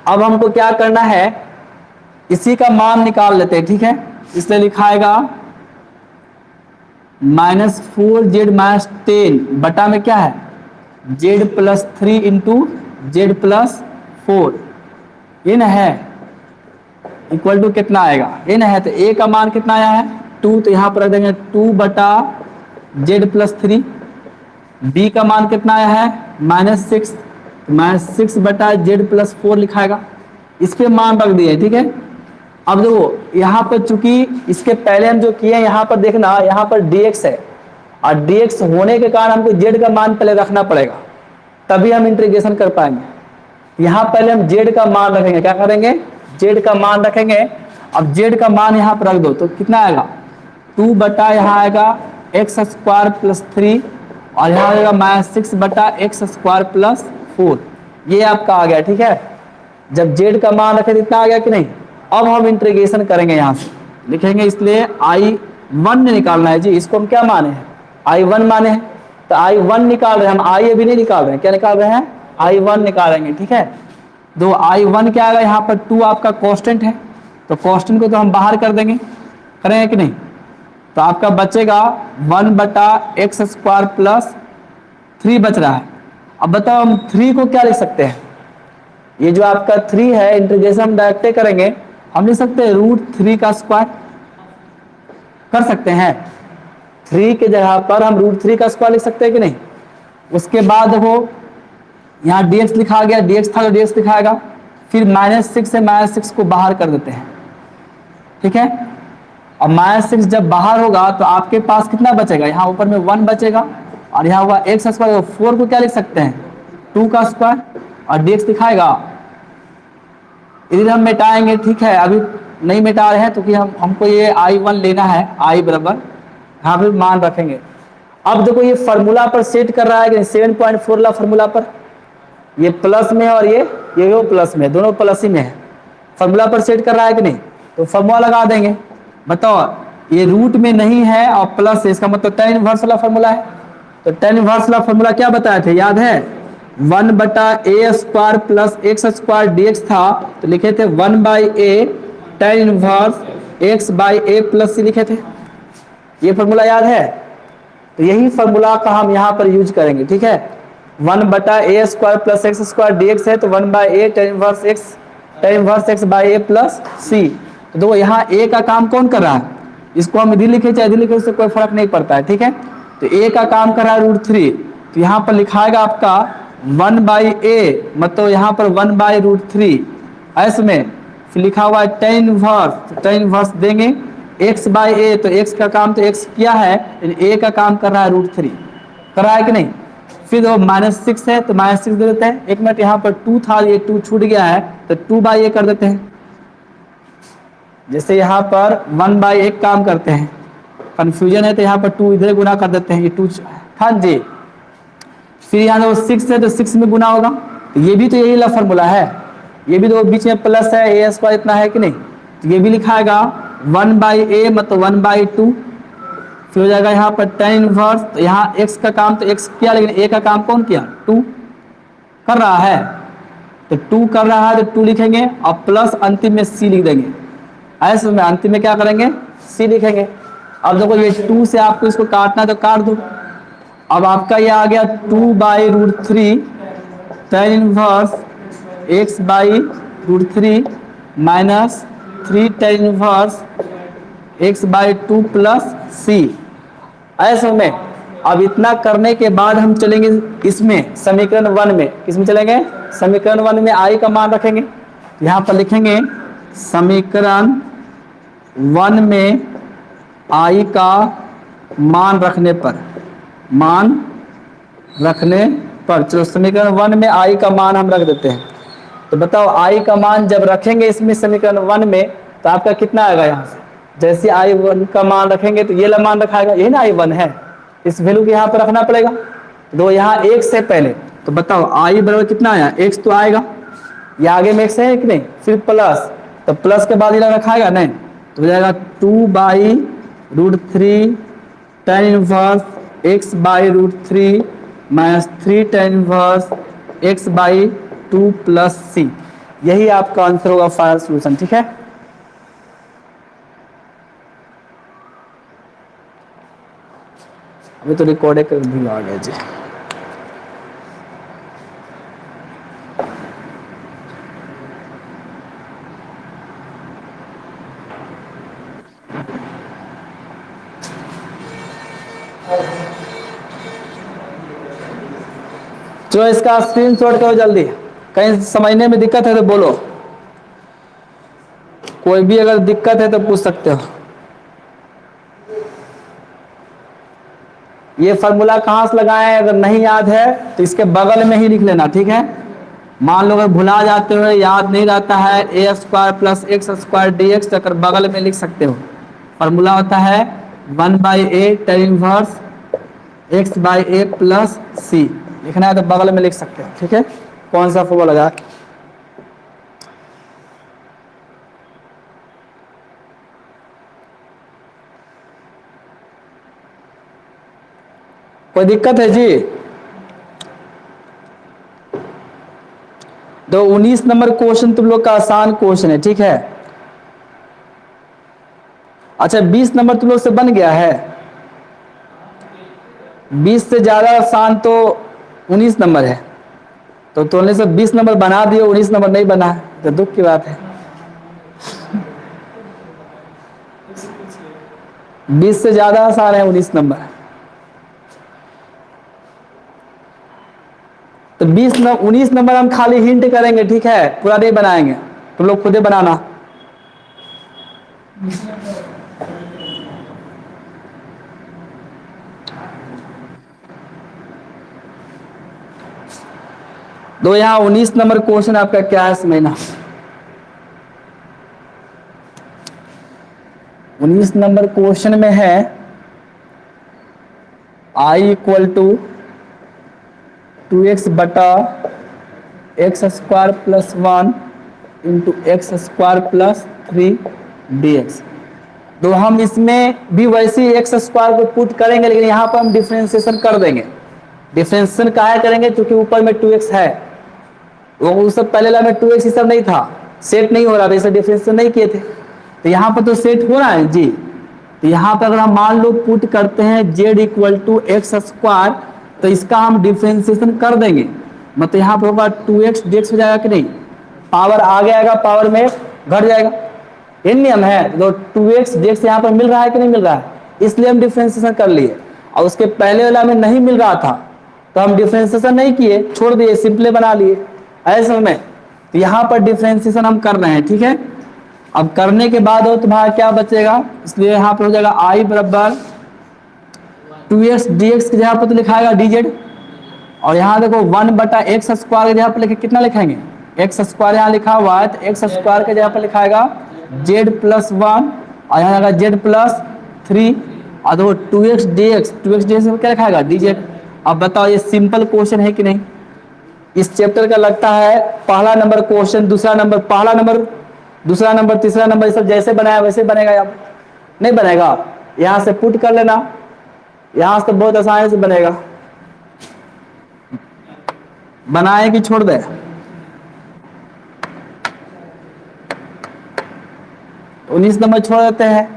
अब हमको क्या करना है, इसी का मान निकाल लेते हैं, ठीक है। इसलिए लिखाएगा -4z-10 बटा में क्या है, z+3 इंटू z+4, ये न है, इक्वल टू कितना आएगा, ये न है। तो a का मान कितना आया है 2, तो यहां पर रख देंगे 2 बटा z+3। b का मान कितना आया है -6, -6 बटा z+4 लिखाएगा। इस पे मान रख दिए, ठीक है। अब देखो यहाँ पर चूंकि इसके पहले हम जो किए हैं, यहाँ पर देखना, यहाँ पर dx है, और dx होने के कारण हमको z का मान पहले रखना पड़ेगा, तभी हम इंटीग्रेशन कर पाएंगे। यहाँ पहले हम z का मान रखेंगे, क्या करेंगे, z का मान रखेंगे। अब z का मान यहाँ पर रख दो तो कितना आएगा 2 बटा यहाँ आएगा x² + 3, और यहाँ आएगा -6 बटा x² + 4, ये आपका आ गया, ठीक है। जब z का मान रखे इतना आ गया कि नहीं। अब हम इंटीग्रेशन करेंगे, यहाँ से लिखेंगे, इसलिए I1 निकालना है जी। इसको हम क्या माने हैं, I1 माने हैं, तो I1 निकाल रहे हैं हम, I अभी नहीं निकाल रहे हैं, क्या निकाल रहे हैं, I1 निकालेंगे, ठीक है। तो I1 क्या आएगा, यहाँ पर 2 आपका कांस्टेंट है, तो कांस्टेंट को तो हम बाहर कर देंगे, करेंगे कि नहीं। तो आपका बचेगा 1 बटा x² + 3 बच रहा है। अब बताओ हम 3 को क्या लिख सकते हैं, ये जो आपका 3 है, इंटीग्रेशन हम डायरेक्ट करेंगे, हम लिख सकते हैं √3 का स्क्वायर, कर सकते हैं। 3 के जगह पर हम √3 का स्क्वायर लिख सकते हैं कि नहीं। उसके बाद देखो यहाँ dx लिखा गया, dx था तो dx लिखाएगा, फिर -6 से -6 को बाहर कर देते हैं, ठीक है। अब -6 जब बाहर होगा तो आपके पास कितना बचेगा, यहाँ ऊपर में 1 बचेगा, और यहाँ हुआ x², 4 को क्या लिख सकते हैं 2 का स्क्वायर, और dx दिखाएगा। इधर हम मिटाएंगे, ठीक है, अभी नहीं मिटा रहे हैं तो कि हमको ये I1 लेना है, I बराबर यहाँ पे मान रखेंगे। अब देखो ये फार्मूला पर सेट कर रहा है कि 7.4 वाला फार्मूला पर, ये प्लस में और ये प्लस में, दोनों प्लस ही में है, फार्मूला पर सेट कर रहा है कि नहीं। तो फार्मूला लगा देंगे। बताओ ये रूट में नहीं है और प्लस है, इसका मतलब tan इनवर्स वाला फार्मूला है। तो tan इनवर्स वाला फार्मूला क्या बताए थे, याद है, 1 बटा a² + x² dx था, तो लिखे थे 1/a tan inverse x/a + c लिखे थे, ये फार्मूला याद है। तो यही फार्मूला का हम यहाँ पर यूज करेंगे, ठीक है। 1 बटा a² + x² dx है, तो 1/a tan inverse x/a + c। तो देखो यहाँ a का काम कौन कर रहा है, इसको हम इधर लिखे चाहे इधर लिखे, उससे कोई फर्क नहीं पड़ता है, ठीक है। तो a का काम कर रहा है √3, तो यहाँ पर लिखाएगा आपका 1/a, मतलब यहाँ पर 1/√3, ऐसे में फिर लिखा हुआ है tan इनवर्स देंगे x/a, तो x का काम तो x किया है, a का काम कर रहा है √3, कर रहा है कि नहीं। फिर वो -6 है तो -6 दे देते हैं। 1 मिनट, यहाँ पर 2 था, ये 2 छूट गया है, तो 2/a कर देते हैं। जैसे यहाँ पर 1/a काम करते हैं, कंफ्यूजन है तो यहाँ पर 2 इधर गुना कर देते हैं, ये 2, हाँ जी। फिर यहाँ देखो 6 है तो 6 में गुना होगा, तो ये भी तो यही वाला फार्मूला है, ये भी तो बीच में प्लस है, a² इतना है कि नहीं, तो ये भी लिखाएगा 1/a मतलब 1/2। फिर हो जाएगा यहाँ पर tan इनवर्स, तो यहाँ x का काम तो x किया, लेकिन a का काम कौन किया, 2 कर रहा है, तो 2 कर रहा है तो 2 लिखेंगे, और प्लस अंतिम में c लिख देंगे। ऐसे में अंतिम में क्या करेंगे, c लिखेंगे। अब देखो ये 2 से आपको इसको काटना है तो काट दो। अब आपका ये आ गया 2/√3 tan inverse x/√3 -3 tan inverse x/2 + c। ऐसे में अब इतना करने के बाद हम चलेंगे इसमें समीकरण 1 में। किसमें चलेंगे? समीकरण 1 में आई का मान रखेंगे। यहाँ पर लिखेंगे समीकरण 1 में आई का मान रखने पर चलो समीकरण 1 में आई का मान हम रख देते हैं। तो बताओ आई का मान जब रखेंगे इसमें समीकरण 1 में तो आपका कितना आएगा? यहाँ से जैसे आई 1 का मान रखेंगे तो ये ला मान रखाएगा, यही ना आई 1 है, इस वैल्यू को यहाँ पर रखना पड़ेगा। तो यहाँ x से पहले तो बताओ आई बराबर कितना आया? x तो आएगा, ये आगे में x है कि नहीं, फिर प्लस, तो प्लस के बाद ये रखाएगा नहीं, तो हो जाएगा 2/√3 tan inverse x/√3 minus 3 tan inverse x/2 plus c। यही आपका आंसर होगा फाइनल सोल्यूशन। ठीक है, अभी तो रिकॉर्ड कर भी आ गया जी। चलो इसका स्क्रीनशॉट करो जल्दी, कहीं समझने में दिक्कत है तो बोलो, कोई भी अगर दिक्कत है तो पूछ सकते हो। ये फार्मूला कहाँ से लगाए अगर नहीं याद है तो इसके बगल में ही लिख लेना। ठीक है, मान लो अगर भुला जाते हो, याद नहीं रहता है, a² प्लस x² dx, तो अगर बगल में लिख सकते हो। फार्मूला होता है 1/a tan inverse x/a plus c, लिखना है तो बगल में लिख सकते हो। ठीक है, कौन सा फॉर्मूला लगा? कोई दिक्कत है जी? तो 19 नंबर क्वेश्चन तुम लोग का आसान क्वेश्चन है। ठीक है, अच्छा 20 नंबर तुम लोग से बन गया है, 20 से ज्यादा आसान तो 19 नंबर है, तो तुमने से 20 नंबर बना दिए, 19 नंबर नहीं बना, तो दुख की बात है। 20 से ज्यादा आसान है 19 नंबर। तो 19 नंबर हम खाली हिंट करेंगे। ठीक है, पूरा नहीं बनाएंगे, तुम लोग खुद ही बनाना। तो यहाँ 19 नंबर क्वेश्चन आपका क्या है समझना। 19 नंबर क्वेश्चन में है i = 2x बटा x² plus 1 into x² plus 3 dx। तो हम इसमें भी वैसे ही x² को पुट करेंगे, लेकिन यहाँ पर हम डिफरेंशिएशन कर देंगे। डिफरेंशिएशन काहे करेंगे? क्योंकि ऊपर में 2x है, वो उससे पहले वाला में 2x ही सब नहीं था, सेट नहीं हो रहा था, इसे डिफरेंशिएशन नहीं किए थे। तो यहाँ पर तो सेट हो रहा है जी। तो यहाँ पर अगर हम मान लो पुट करते हैं z = x², तो इसका हम डिफरेंशिएशन कर देंगे, मतलब यहाँ पर होगा 2x dx हो जाएगा कि नहीं, पावर आगे आएगा, पावर में घट जाएगा, ये नियम है। तो 2x dx यहाँ पर मिल रहा है कि नहीं मिल रहा है, इसलिए हम डिफरेंशिएशन कर लिए। और उसके पहले वाला में नहीं मिल रहा था तो हम डिफरेंशिएशन नहीं किए, छोड़ दिए, सिंपल बना लिए। ऐसे में तो यहाँ पर डिफरेंशिएशन हम कर रहे हैं। ठीक है, अब करने के बाद हो तुम्हारा क्या बचेगा, इसलिए यहाँ पर हो जाएगा i बराबर 2x dx की जगह पर तो लिखाएगा dz, और यहाँ देखो 1/x² की जगह पर लिखे कितना लिखेंगे, x² यहाँ लिखा हुआ है, तो x² की जगह पर लिखाएगा z + 1, और यहाँ आएगा z + 3, और देखो 2x dx में क्या लिखाएगा dz। अब बताओ ये सिंपल क्वेश्चन है कि नहीं? इस चैप्टर का लगता है पहला नंबर क्वेश्चन, दूसरा नंबर, पहला नंबर, दूसरा नंबर, तीसरा नंबर, ये सब जैसे बनाया वैसे बनेगा या नहीं बनेगा? यहाँ से पुट कर लेना, यहाँ से बहुत आसानी से बनेगा। बनाए कि छोड़ दे? 19 नंबर छोड़ देते हैं,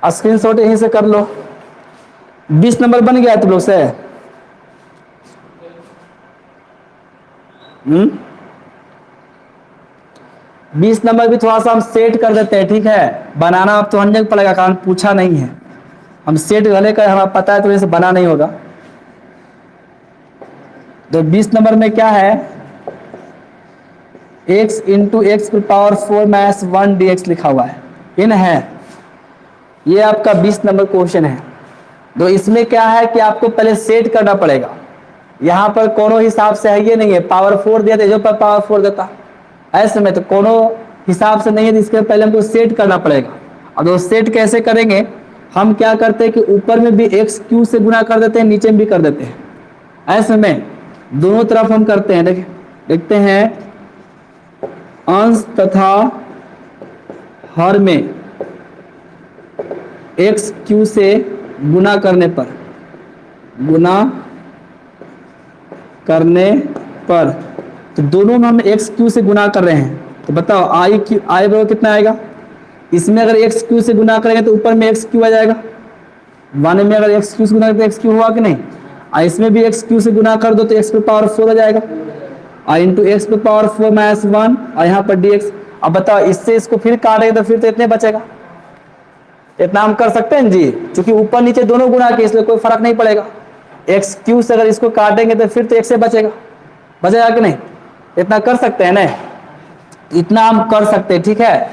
स्क्रीनशॉट यहीं से कर लो। 20 नंबर बन गया तुम लोग से? 20 नंबर भी थोड़ा सा हम सेट कर देते हैं। ठीक है, बनाना अब तो अंजन पड़ेगा, कारण पूछा नहीं है। हम सेट भले का हमें पता है तो इसे बना नहीं होगा। तो 20 नंबर में क्या है, x into x power 4 minus 1 dx लिखा हुआ है, इन है। ये आपका 20 नंबर क्वेश्चन है। तो इसमें क्या है कि आपको पहले सेट करना पड़ेगा। यहाँ पर कोनो हिसाब से है ये नहीं है, पावर 4 दिया था जो पर पावर 4 देता, ऐसे में तो कोनो हिसाब से नहीं है, इसके पहले हमको सेट करना पड़ेगा। अब वो सेट कैसे करेंगे, हम क्या करते हैं कि ऊपर में भी एक्स क्यू से गुना कर देते हैं, नीचे में भी कर देते हैं। ऐसे में दोनों तरफ हम करते हैं। देखिए देखते हैं, अंश तथा हर में एक्स क्यू से गुना करने पर तो दोनों में हम एक्स क्यू से गुना कर रहे हैं। तो बताओ आई क्यू आई बराबर कितना आएगा, इसमें अगर एक्स क्यू से गुना करेंगे तो ऊपर में एक्स क्यू आ जाएगा, वन में अगर एक्स क्यू से गुना करें तो एक्स क्यू हुआ कि नहीं, और इसमें भी एक्स क्यू से गुना कर दो तो एक्स पे पावर 4 आ जाएगा, और इंटू एक्स पे पावर 4 माइनस 1 और यहाँ पर dx। अब बताओ इससे इसको फिर काटेंगे तो फिर तो इतने बचेगा, इतना हम कर सकते हैं जी, क्योंकि ऊपर नीचे दोनों गुना के इसलिए कोई फर्क नहीं पड़ेगा। एक्स क्यू से अगर इसको काटेंगे तो फिर तो एक से बचेगा कि नहीं, इतना कर सकते हैं ना, इतना हम कर सकते हैं। ठीक है,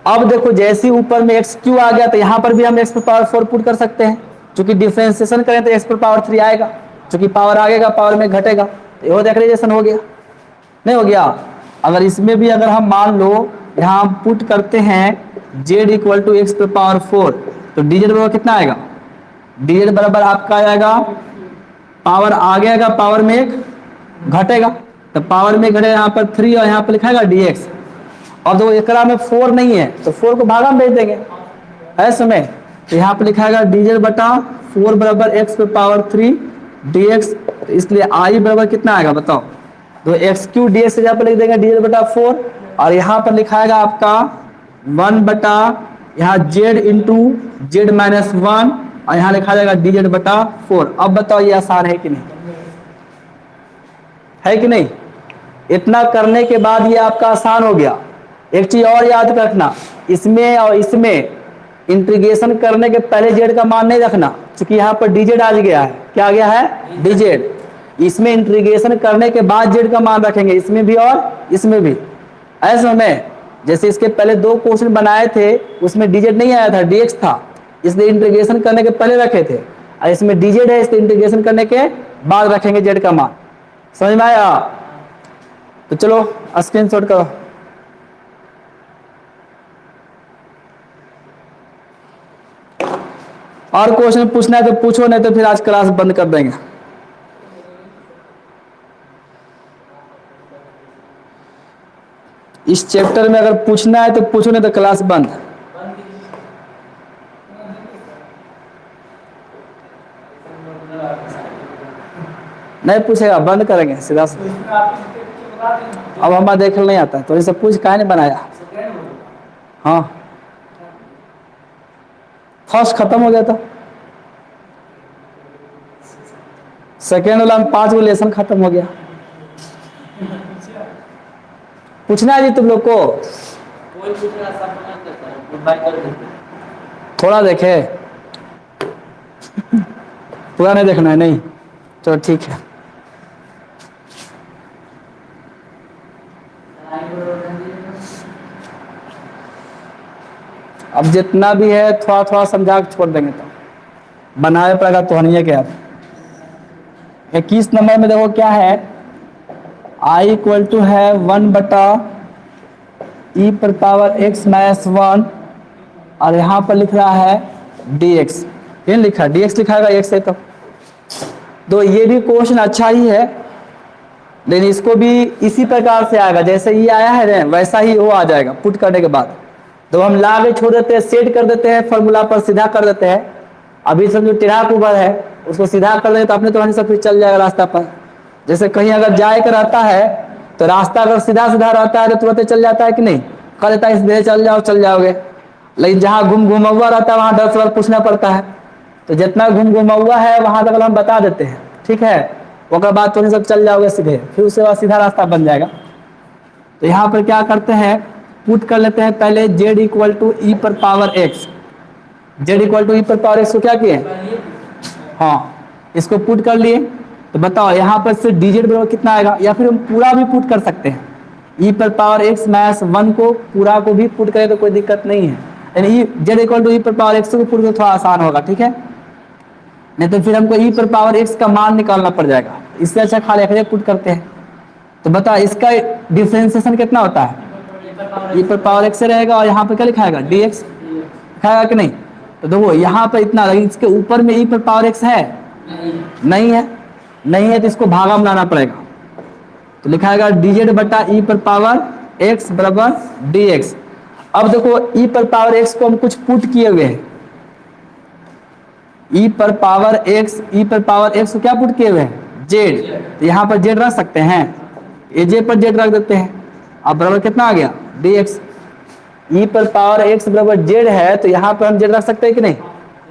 अब देखो जैसे ऊपर में एक्स क्यू आ गया तो यहाँ पर भी हम एक्स पर पावर 4 पुट कर सकते हैं, क्योंकि डिफरेंशिएशन करें तो एक्स पर पावर 3 आएगा, क्योंकि पावर आगेगा पावर में घटेगा, तो ये डिफरेंशिएशन हो गया, नहीं हो गया। अगर इसमें भी अगर हम मान लो यहाँ हम पुट करते हैं z इक्वल टू एक्स पर पावर 4, तो dz बराबर कितना आएगा, dz बराबर आपका आएगा, पावर आगेगा पावर में एक घटेगा, तो पावर में घटेगा यहाँ पर 3 और यहाँ पर लिखाएगा dx। और तो एकरा में 4 नहीं है तो 4 को भागा में भेज देंगे ऐसे में, तो यहाँ पर लिखाएगा dz बटा 4 बराबर एक्स पे पावर 3 dx। तो इसलिए आई बराबर कितना आएगा बताओ, तो एक्स क्यू डी एक्स यहाँ पर लिख देंगे dz बटा 4, और यहाँ पर लिखाएगा आपका 1 बटा यहाँ z इंटू जेड माइनस 1 और यहाँ लिखा जाएगा dz बटा 4। अब बताओ ये आसान है कि नहीं, है कि नहीं। इतना करने के बाद ये आपका आसान हो गया। एक चीज और याद रखना, इसमें और इसमें इंटीग्रेशन करने के पहले z का मान नहीं रखना, क्योंकि यहाँ पर dz आ गया है, क्या आ गया है dz। इसमें इंटीग्रेशन करने के बाद z का मान रखेंगे, इसमें भी और इसमें भी। ऐसे में जैसे इसके पहले 2 क्वेश्चन बनाए थे उसमें dz नहीं आया था, dx था, इसलिए इंटीग्रेशन करने के पहले रखे थे, और इसमें dz है इसलिए इंटीग्रेशन करने के बाद रखेंगे z का मान। समझ में आया। तो चलो स्क्रीनशॉट करो। और क्वेश्चन पूछना है तो पूछो, नहीं तो फिर आज क्लास बंद कर देंगे। इस चैप्टर में अगर पूछना है तो पूछो, नहीं तो क्लास बंद। नहीं पूछेगा बंद करेंगे सीधा से। अब हमारा देख नहीं आता है तो ये सब पूछ काहे नहीं बनाया। हाँ फर्स्ट खत्म हो गया था, सेकेंड वाला में 5 गो लेसन खत्म हो गया। पूछना है जी तुम लोग को, थोड़ा देखे पूरा नहीं देखना है, नहीं चलो ठीक है। अब जितना भी है थोड़ा थोड़ा समझा के छोड़ देंगे, तो बनाए पड़ेगा तो नहीं है क्या। 21 नंबर में देखो क्या है, I इक्वल टू है 1 बटा ई पर पावर x माइनस 1 और यहाँ पर लिख रहा है dx, ये लिखा dx लिखाएगा x है। तो ये भी क्वेश्चन अच्छा ही है, लेकिन इसको भी इसी प्रकार से आएगा जैसे ये आया है ना, वैसा ही वो आ जाएगा पुट करने के बाद। तो हम ला के छोड़ देते हैं, सेट कर देते हैं, फॉर्मूला पर सीधा कर देते हैं। अभी सब जो टेढ़ा कुबर है उसको सीधा कर देते तो अपने तो सब फिर चल जाएगा रास्ता पर। जैसे कहीं अगर जाए का रहता है तो रास्ता अगर सीधा सीधा रहता है तो तुरंत चल जाता है कि नहीं, कर देता है इस चल जाओ चल जाओगे। लेकिन जहाँ घुमा रहता है वहाँ 10 सवाल पूछना पड़ता है, तो जितना घुमा है वहाँ तक हम बता देते हैं, ठीक है। उसके बाद तो सब चल जाओगे सीधे, फिर उसके बाद सीधा रास्ता बन जाएगा। तो यहाँ पर क्या करते हैं, पुट कर लेते हैं पहले z इक्वल टू ई पर power x, Z equal to E पर पावर एक्स को क्या किए, हाँ इसको पुट कर लिए। तो बताओ यहाँ पर से डी जेड बराबर कितना आएगा, या फिर हम पूरा भी पुट कर सकते हैं, ई पर पावर एक्स माइनस 1 को पूरा को भी पुट करें तो कोई दिक्कत नहीं है, यानी जेड इक्वल टू ई पर पावर एक्स को पुट करें थोड़ा आसान होगा, ठीक है। नहीं तो फिर हमको ई पर पावर एक्स का मान निकालना पड़ जाएगा, इससे अच्छा खाली अकेले पुट करते हैं। तो बता इसका डिफरेंशिएशन कितना होता है, ई पर पावर एक्स से रहेगा और यहाँ पर क्या लिखाएगा डी एक्स लिखाएगा कि नहीं। तो देखो यहाँ पर इतना, इसके ऊपर में ई पर पावर एक्स है, नहीं है, नहीं है तो इसको भागा बनाना पड़ेगा। तो लिखाएगा डी जेड बटा ई पर पावर एक्स बराबर डी एक्स। अब देखो ई पर पावर एक्स को हम कुछ पुट किए हुए हैं, ई पर पावर एक्स, ई पर पावर एक्स को क्या पुट किए हुए हैं जेड, तो यहाँ पर जेड रख सकते हैं, ए जे पर जेड रख देते हैं। अब बराबर कितना आ गया डी एक्स, ई पर पावर एक्स बराबर जेड है तो यहाँ पर हम जेड रख सकते हैं कि नहीं।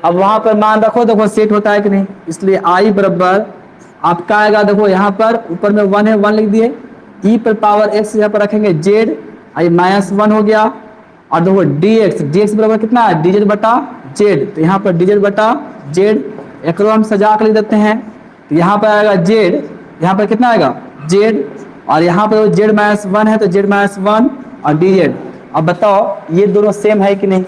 अब वहां पर मान रखो, देखो सेट होता है कि नहीं, इसलिए आई बराबर आपका आएगा, देखो यहाँ पर ऊपर में 1 है, 1 लिख दिए, ई पर पावर एक्स यहाँ पर रखेंगे जेड, आई माइनस 1 हो गया, और देखो डी एक्स बराबर कितना है डी जेड बटा जेड, तो यहाँ पर डी जेड बटा जेड, एक हम सजा कर लिख देते हैं। तो यहाँ पर आएगा जेड, यहाँ पर कितना आएगा जेड, और यहाँ पर जेड माइनस 1 है तो जेड माइनस 1 और डी जेड। अब बताओ ये दोनों सेम है कि नहीं,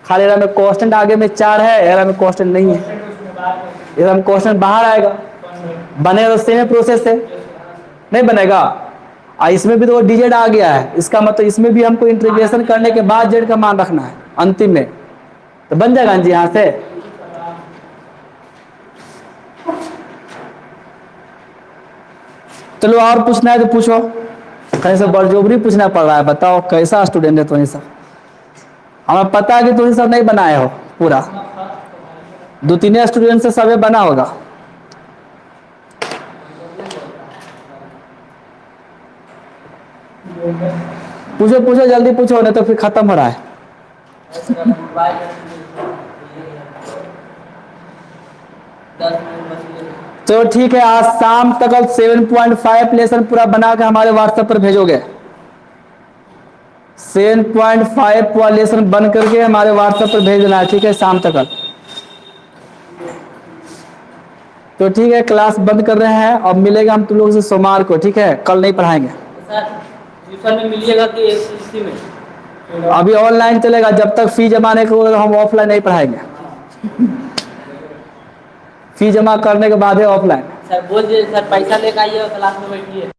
खाली एरा में कांस्टेंट आगे में 4 है, एरा में कांस्टेंट नहीं है, एरा में कांस्टेंट बाहर आएगा, बनेगा तो सेम प्रोसेस है, नहीं बनेगा। और इसमें भी तो डी जेड आ गया है, इसका मतलब इसमें भी हमको इंटीग्रेशन करने के बाद जेड का मान रखना है अंतिम में, तो बन जाएगा जी यहाँ से। चलो और पूछना है तो पूछो, कहीं से बरजोबरी पूछना पड़ रहा है, बताओ कैसा स्टूडेंट है तुम्हें सब, हमें पता है कि तुम सब नहीं बनाए हो पूरा, 2-3 स्टूडेंट से सब बना होगा। पूछो पूछो जल्दी पूछो, नहीं तो फिर खत्म हो रहा है। तो ठीक है, आज शाम तक अब 7.5 लेसन पूरा बना के हमारे व्हाट्सएप पर भेजोगे, 7.5 वाला लेसन बन करके हमारे व्हाट्सएप पर भेज देना है, ठीक है शाम तक। तो ठीक है क्लास बंद कर रहे हैं, अब मिलेगा हम तुम लोगों से सोमवार को, ठीक है कल नहीं पढ़ाएंगे। ट्यूशन में मिलिएगा कि इसी में? अभी ऑनलाइन चलेगा, जब तक फी जमा नहीं करोगे हम ऑफलाइन नहीं पढ़ाएंगे। फी जमा करने के बाद है ऑफलाइन। सर बोल दिए सर पैसा लेकर आइए और क्लास में बैठिए।